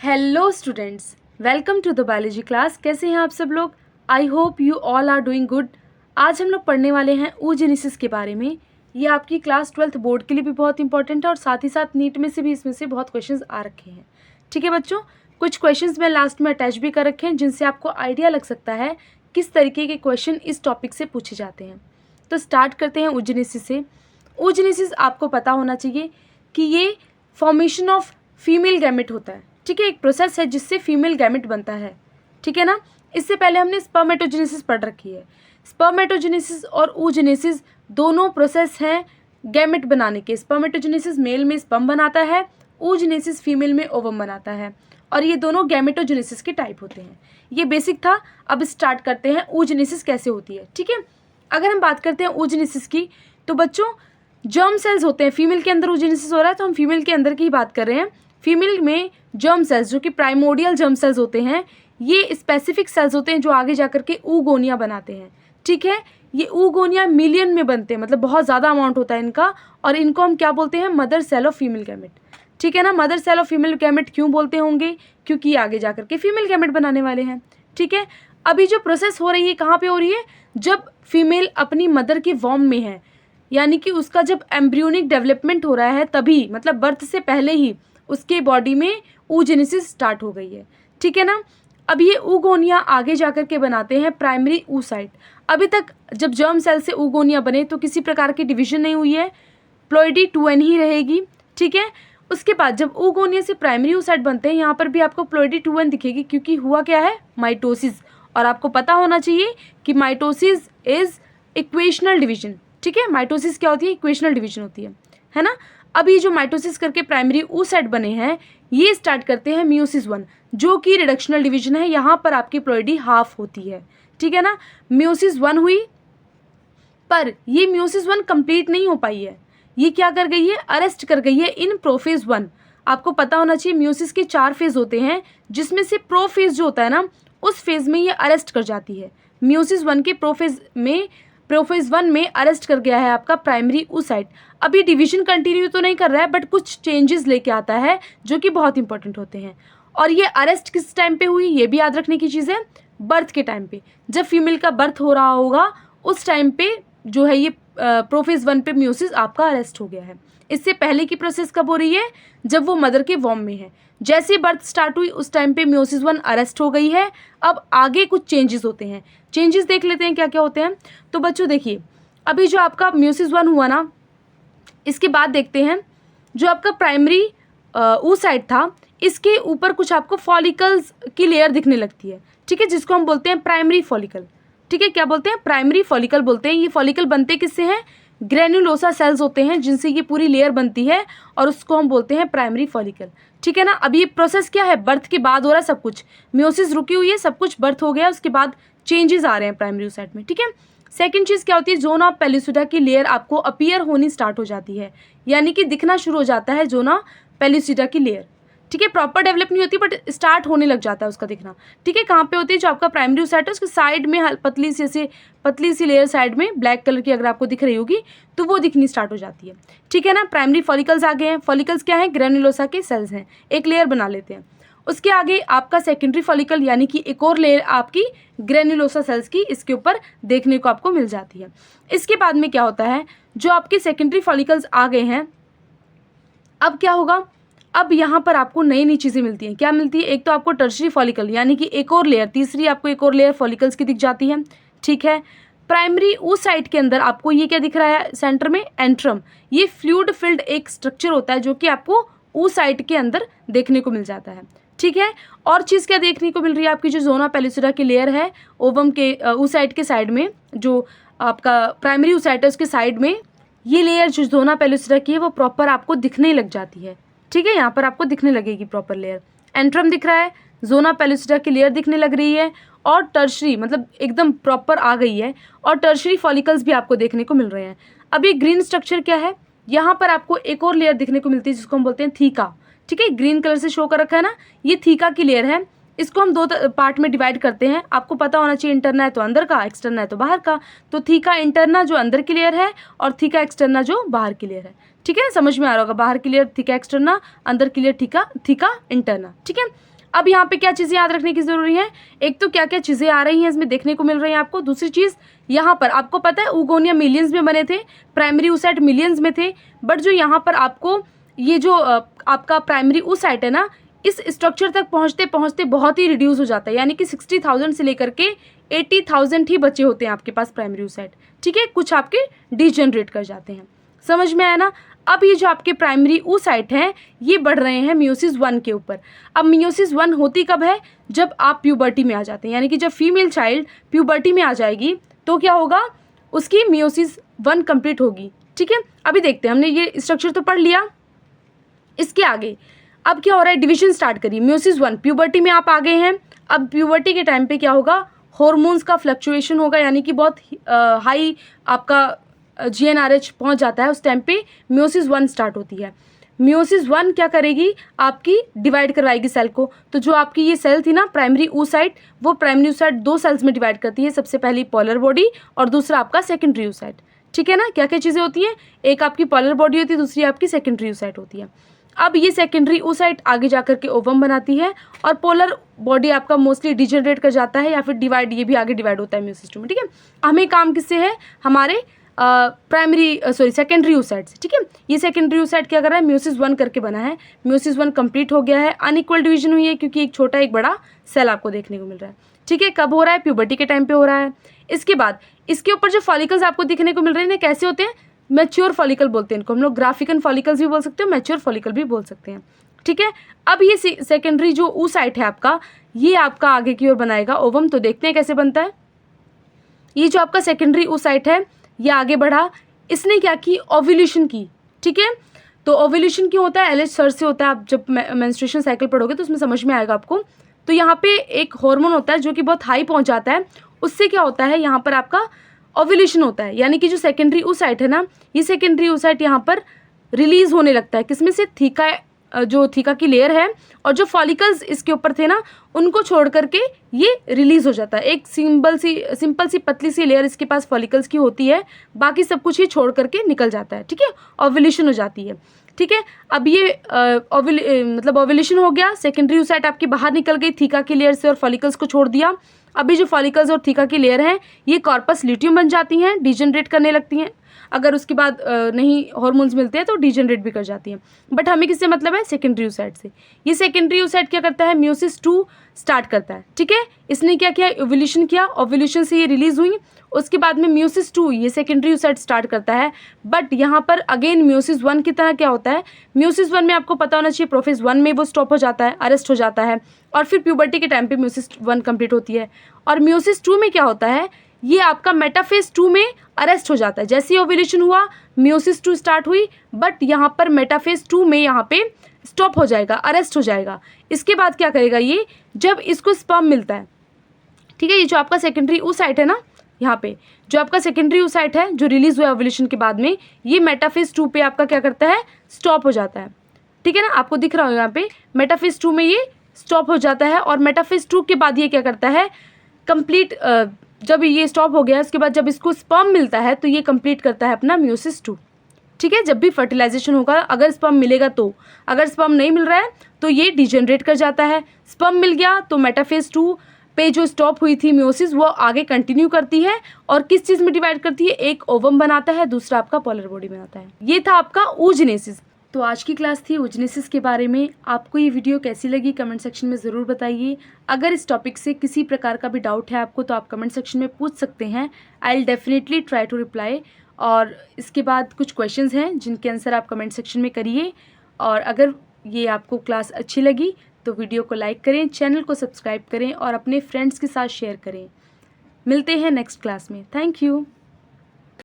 Hello students, welcome to the biology class. कैसे हैं आप सब लोग? I hope you all are doing good. आज हम लोग पढ़ने वाले हैं oogenesis के बारे में। ये आपकी क्लास 12th बोर्ड के लिए भी बहुत इंपॉर्टेंट है और साथ ही साथ नीट में से भी इसमें से बहुत क्वेश्चंस आ रखे हैं। ठीक है बच्चों, कुछ क्वेश्चंस मैं लास्ट में अटैच भी कर रखे हैं जिनसे आपको आइडिया लग सकता है किस तरीके के क्वेश्चन इस टॉपिक से पूछे जाते हैं। तो स्टार्ट करते हैं oogenesis से। oogenesis आपको पता होना चाहिए कि ये फॉर्मेशन ऑफ फीमेल गैमेट होता है। ठीक है, एक प्रोसेस है जिससे फीमेल गैमेट बनता है। ठीक है ना। इससे पहले हमने स्पर्मेटोजेनेसिस पढ़ रखी है। स्पर्मेटोजेनेसिस और oogenesis दोनों प्रोसेस हैं गैमेट बनाने के। स्पर्मेटोजेनेसिस मेल में स्पर्म बनाता है, oogenesis फीमेल में ओवम बनाता है, और ये दोनों गैमेटोजेनेसिस के टाइप होते हैं। ये बेसिक था। अब स्टार्ट करते हैं oogenesis कैसे होती है। ठीक है, अगर हम बात करते हैं oogenesis की तो बच्चों जर्म सेल्स होते हैं। फीमेल के अंदर oogenesis हो रहा है तो हम फीमेल के अंदर की ही बात कर रहे हैं। फीमेल में जर्म सेल्स जो कि प्राइमोडियल जर्म सेल्स होते हैं, ये स्पेसिफिक सेल्स होते हैं जो आगे जाकर के oogonia बनाते हैं। ठीक है, ये oogonia मिलियन में बनते हैं, मतलब बहुत ज़्यादा अमाउंट होता है इनका, और इनको हम क्या बोलते हैं? Mother cell of female gamete. ठीक है ना। Mother cell of female gamete क्यों बोलते होंगे? क्योंकि ये आगे जाकर के फीमेल गैमेट बनाने वाले हैं। ठीक है, अभी जो प्रोसेस हो रही है कहाँ पे हो रही है? जब फीमेल अपनी मदर के वॉर्म में है, यानी कि उसका जब एम्ब्रियोनिक डेवलपमेंट हो रहा है तभी, मतलब बर्थ से पहले ही उसके बॉडी में oogenesis स्टार्ट हो गई है। ठीक है ना। अब ये oogonia आगे जाकर के बनाते हैं प्राइमरी oocyte। अभी तक जब जर्म सेल से oogonia बने तो किसी प्रकार की डिवीजन नहीं हुई है, प्लॉइडी 2n ही रहेगी। ठीक है, उसके बाद जब oogonia से प्राइमरी oocyte बनते हैं, यहाँ पर भी आपको प्लॉइडी 2n दिखेगी, क्योंकि हुआ क्या है? माइटोसिस। और आपको पता होना चाहिए कि माइटोसिस इज इक्वेशनल डिवीजन। ठीक है, माइटोसिस क्या होती है? इक्वेशनल डिवीजन होती है ना। अभी जो माइटोसिस करके प्राइमरी oocyte बने हैं, ये स्टार्ट करते हैं मियोसिस 1, जो कि रिडक्शनल डिवीजन है। यहाँ पर आपकी प्लॉइडी हाफ होती है। ठीक है ना। मियोसिस 1 हुई, पर ये मियोसिस 1 कंप्लीट नहीं हो पाई है। ये क्या कर गई है? अरेस्ट कर गई है इन प्रोफेज 1। आपको पता होना चाहिए मियोसिस के 4 फेज होते हैं, जिसमें से प्रोफेज जो होता है ना, उस फेज में ये अरेस्ट कर जाती है। मियोसिस 1 के प्रोफेज 1 में अरेस्ट कर गया है आपका प्राइमरी oocyte। अभी डिवीजन कंटिन्यू तो नहीं कर रहा है, बट कुछ चेंजेस लेके आता है जो कि बहुत इंपॉर्टेंट होते हैं। और ये अरेस्ट किस टाइम पे हुई? ये भी याद रखने की चीज़ है। बर्थ के टाइम पे, जब फीमेल का बर्थ हो रहा होगा उस टाइम पे जो है ये प्रोफेज 1 पे मियोसिस आपका अरेस्ट हो गया है। इससे पहले की प्रोसेस कब हो रही है? जब वो मदर के वॉर्म में है। जैसे बर्थ स्टार्ट हुई उस टाइम पे मियोसिस 1 अरेस्ट हो गई है। अब आगे कुछ चेंजेस होते हैं। चेंजेस देख लेते हैं क्या क्या होते हैं। तो बच्चों देखिए, अभी जो आपका मियोसिस 1 हुआ ना, इसके बाद देखते हैं जो आपका प्राइमरी oocyte था, इसके ऊपर कुछ आपको फॉलिकल्स की लेयर दिखने लगती है। ठीक है, जिसको हम बोलते हैं प्राइमरी फॉलिकल। ठीक है, क्या बोलते हैं? प्राइमरी फॉलिकल बोलते हैं। ये फॉलिकल बनते किससे हैं? ग्रेन्युलोसा सेल्स होते हैं, जिनसे ये पूरी लेयर बनती है, और उसको हम बोलते हैं प्राइमरी फॉलिकल। ठीक है ना। अब ये प्रोसेस क्या है? बर्थ के बाद हो रहा है सब कुछ। मियोसिस रुकी हुई है, सब कुछ बर्थ हो गया, उसके बाद चेंजेस आ रहे हैं प्राइमरी oocyte में। ठीक है। सेकंड चीज़ क्या होती है? जोना पेलिसुडा की लेयर आपको अपीयर होनी स्टार्ट हो जाती है, यानी कि दिखना शुरू हो जाता है जोना पेलिसुडा की लेयर। ठीक है, प्रॉपर डेवलप नहीं होती, बट स्टार्ट होने लग जाता है उसका दिखना। ठीक है, कहाँ पे होती है? जो आपका प्राइमरी oocyte है उसके साइड में पतली सी लेयर साइड में ब्लैक कलर की अगर आपको दिख रही होगी तो वो दिखनी स्टार्ट हो जाती है। ठीक है ना। प्राइमरी फॉलिकल्स आ गए हैं। फॉलिकल्स क्या है? ग्रेन्युलोसा के सेल्स हैं। एक लेयर बना लेते हैं। उसके आगे आपका सेकेंडरी फॉलिकल, यानी कि एक और लेयर आपकी ग्रेन्युलोसा सेल्स की इसके ऊपर देखने को आपको मिल जाती है। इसके बाद में क्या होता है? जो आपके सेकेंडरी फॉलिकल्स आ गए हैं, अब क्या होगा? अब यहाँ पर आपको नई नई चीज़ें मिलती हैं। क्या मिलती है? एक तो आपको टर्शरी फॉलिकल, यानी कि एक और लेयर, तीसरी आपको एक और लेयर फॉलिकल्स की दिख जाती है। ठीक है। प्राइमरी oocyte के अंदर आपको ये क्या दिख रहा है? सेंटर में एंट्रम। ये फ्लूइड फिल्ड एक स्ट्रक्चर होता है जो कि आपको oocyte के अंदर देखने को मिल जाता है। ठीक है। और चीज़ क्या देखने को मिल रही है? आपकी जो जोना पेलिसुडा की लेयर है ओवम के oocyte के साइड में, जो आपका प्राइमरी oocyte है उसके साइड में ये लेयर जो जोना पेलिसुडा की है वो प्रॉपर आपको दिखने लग जाती है। ठीक है, यहाँ पर आपको दिखने लगेगी प्रॉपर लेयर। एंट्रम दिख रहा है, जोना पेलिसुडा की लेयर दिखने लग रही है, और टर्शरी मतलब एकदम प्रॉपर आ गई है, और टर्शरी फॉलिकल्स भी आपको देखने को मिल रहे हैं। अब ये ग्रीन स्ट्रक्चर क्या है? यहाँ पर आपको एक और लेयर दिखने को मिलती है जिसको हम बोलते हैं थीका। ठीक है, ग्रीन कलर से शो कर रखा है ना, ये थीका की लेयर है। इसको हम 2 पार्ट में डिवाइड करते हैं। आपको पता होना चाहिए इंटरना है तो अंदर का, एक्सटर्ना है तो बाहर का। तो थीका इंटरना जो अंदर की लेयर है, और थीका एक्सटर्ना जो बाहर की लेयर है। ठीक है, समझ में आ रहा होगा? बाहर की लेयर थीका एक्सटर्ना, अंदर की लेयर थीका इंटरना। ठीक है। अब यहाँ पे क्या चीज़ें याद रखने की ज़रूरी है, एक तो क्या क्या चीज़ें आ रही हैं इसमें देखने को मिल रही हैं आपको। दूसरी चीज़ यहाँ पर आपको पता है ऊगोनिया मिलियंस में बने थे, प्राइमरी oocyte मिलियंस में थे, बट जो यहाँ पर आपको ये जो आपका प्राइमरी oocyte है ना, इस स्ट्रक्चर तक पहुँचते पहुँचते बहुत ही रिड्यूस हो जाता है, यानी कि 60,000 से लेकर के 80,000 ही बचे होते हैं आपके पास प्राइमरी oocyte। ठीक है, कुछ आपके डिजनरेट कर जाते हैं। समझ में आया ना। अब ये जो आपके प्राइमरी oocyte हैं ये बढ़ रहे हैं मियोसिस 1 के ऊपर। अब मियोसिस 1 होती कब है, जब आप प्यूबर्टी में आ जाते हैं, यानी कि जब फीमेल चाइल्ड प्यूबर्टी में आ जाएगी तो क्या होगा, उसकी मियोसिस 1 कंप्लीट होगी। ठीक है, अभी देखते हैं, हमने ये स्ट्रक्चर तो पढ़ लिया। इसके आगे अब क्या हो रहा है, डिवीजन स्टार्ट करिए। मियोसिस 1 प्यूबर्टी में आप आ गए हैं। अब प्यूबर्टी के टाइम पे क्या होगा, हॉर्मोन्स का फ्लक्चुएशन होगा, यानी कि बहुत हाई आपका GnRH पहुंच जाता है। उस टाइम पे मियोसिस 1 स्टार्ट होती है। मियोसिस 1 क्या करेगी, आपकी डिवाइड करवाएगी सेल को। तो जो आपकी ये सेल थी ना प्राइमरी oocyte, वो प्राइमरी oocyte 2 सेल्स में डिवाइड करती है, सबसे पहली पोलर बॉडी और दूसरा आपका सेकेंडरी oocyte। ठीक है ना, क्या क्या चीज़ें होती हैं, एक आपकी पोलर बॉडी होती है, दूसरी आपकी सेकेंडरी oocyte होती है। अब ये सेकेंडरी oocyte आगे जाकर के ओवम बनाती है और पोलर बॉडी आपका मोस्टली डिजनरेट कर जाता है या फिर डिवाइड, ये भी आगे डिवाइड होता है मियोसिस 2 में। ठीक है, हमें काम किससे है, हमारे सेकेंडरी oocyte से। ठीक है, ये सेकेंडरी oocyte क्या कर रहा है, मियोसिस 1 करके बना है। मियोसिस 1 कंप्लीट हो गया है, अनइक्वल डिवीजन हुई है क्योंकि एक छोटा एक बड़ा सेल आपको देखने को मिल रहा है। ठीक है, कब हो रहा है, प्यूबर्टी के टाइम पे हो रहा है। इसके बाद इसके ऊपर जो फॉलिकल्स आपको दिखने को मिल रहे हैं कैसे होते हैं, मैच्योर फॉलिकल बोलते हैं इनको हम लोग। ग्राफिकन फॉलिकल्स भी बोल सकते हो, मैच्योर फॉलिकल भी बोल सकते हैं। ठीक है, अब ये सेकेंडरी जो oocyte है आपका, ये आपका आगे की ओर बनाएगा ओवम। तो देखते हैं कैसे बनता है। ये जो आपका सेकेंडरी oocyte है ये आगे बढ़ा, इसने क्या की, ओव्यूलेशन की। ठीक है, तो ओव्यूलेशन क्यों होता है, LH सर से होता है। आप जब मेंस्ट्रुएशन साइकिल पढ़ोगे तो उसमें समझ में आएगा आपको। तो यहाँ पे एक हार्मोन होता है जो कि बहुत हाई पहुँच जाता है, उससे क्या होता है, यहाँ पर आपका ओव्यूलेशन होता है, यानी कि जो सेकेंडरी oocyte है ना, ये सेकेंडरी oocyte यहाँ पर रिलीज होने लगता है। किसमें से, थीका, जो थीका की लेयर है और जो फॉलिकल्स इसके ऊपर थे ना, उनको छोड़ करके ये रिलीज हो जाता है। एक सिंपल सी पतली सी लेयर इसके पास फॉलिकल्स की होती है, बाकी सब कुछ ही छोड़ करके निकल जाता है। ठीक है, ओव्यूलेशन हो जाती है। ठीक है, अब ये मतलब ओव्यूलेशन हो गया, सेकेंडरी oocyte आपकी बाहर निकल गई थीका की लेयर से और फॉलिकल्स को छोड़ दिया। अभी जो फॉलिकल्स और थीका की लेयर हैं ये कॉर्पस ल्यूटियम बन जाती हैं, डिजनरेट करने लगती हैं। अगर उसके बाद नहीं हार्मोन्स मिलते हैं तो डिजनरेट भी कर जाती हैं। बट हमें किससे मतलब है, सेकेंडरी oocyte से। ये सेकेंडरी oocyte क्या करता है, मियोसिस 2 स्टार्ट करता है। ठीक है, इसने क्या किया, ओव्यूलेशन किया, ओव्यूलेशन से ये रिलीज हुई। उसके बाद में मियोसिस 2 ये सेकेंडरी oocyte स्टार्ट करता है। बट यहाँ पर अगेन मियोसिस 1 की तरह क्या होता है, मियोसिस 1 में आपको पता होना चाहिए प्रोफेज 1 में वो स्टॉप हो जाता है, अरेस्ट हो जाता है, और फिर प्यूबर्टी के टाइम पे मियोसिस 1 कंप्लीट होती है। और मियोसिस 2 में क्या होता है, ये आपका मेटाफेज 2 में अरेस्ट हो जाता है। जैसे ही ओव्यूलेशन हुआ मियोसिस 2 स्टार्ट हुई, बट यहाँ पर मेटाफेज 2 में यहाँ पे स्टॉप हो जाएगा, अरेस्ट हो जाएगा। इसके बाद क्या करेगा ये, जब इसको स्पर्म मिलता है। ठीक है, ये जो आपका सेकेंडरी oocyte है ना, यहाँ पे जो आपका सेकेंडरी oocyte है जो रिलीज हुआ ओव्यूलेशन के बाद में, ये मेटाफेज 2 पे आपका क्या करता है, स्टॉप हो जाता है। ठीक है ना, आपको दिख रहा हो यहाँ पे मेटाफेज 2 में ये स्टॉप हो जाता है। और मेटाफेज 2 के बाद ये क्या करता है, कंप्लीट जब ये स्टॉप हो गया उसके बाद जब इसको स्पर्म मिलता है तो ये कंप्लीट करता है अपना मियोसिस 2। ठीक है, जब भी फर्टिलाइजेशन होगा अगर स्पर्म मिलेगा तो, अगर स्पर्म नहीं मिल रहा है तो ये डिजनरेट कर जाता है। स्पर्म मिल गया तो मेटाफेज 2 पे जो स्टॉप हुई थी मियोसिस वो आगे कंटिन्यू करती है और किस चीज़ में डिवाइड करती है, एक ओवम बनाता है, दूसरा आपका पोलर बॉडी बनाता है। ये था आपका oogenesis। तो आज की क्लास थी oogenesis के बारे में। आपको ये वीडियो कैसी लगी कमेंट सेक्शन में ज़रूर बताइए। अगर इस टॉपिक से किसी प्रकार का भी डाउट है आपको तो आप कमेंट सेक्शन में पूछ सकते हैं, I will definitely try to reply. और इसके बाद कुछ क्वेश्चंस हैं जिनके आंसर आप कमेंट सेक्शन में करिए। और अगर ये आपको क्लास अच्छी लगी तो वीडियो को लाइक करें, चैनल को सब्सक्राइब करें और अपने फ्रेंड्स के साथ शेयर करें। मिलते हैं नेक्स्ट क्लास में। Thank you.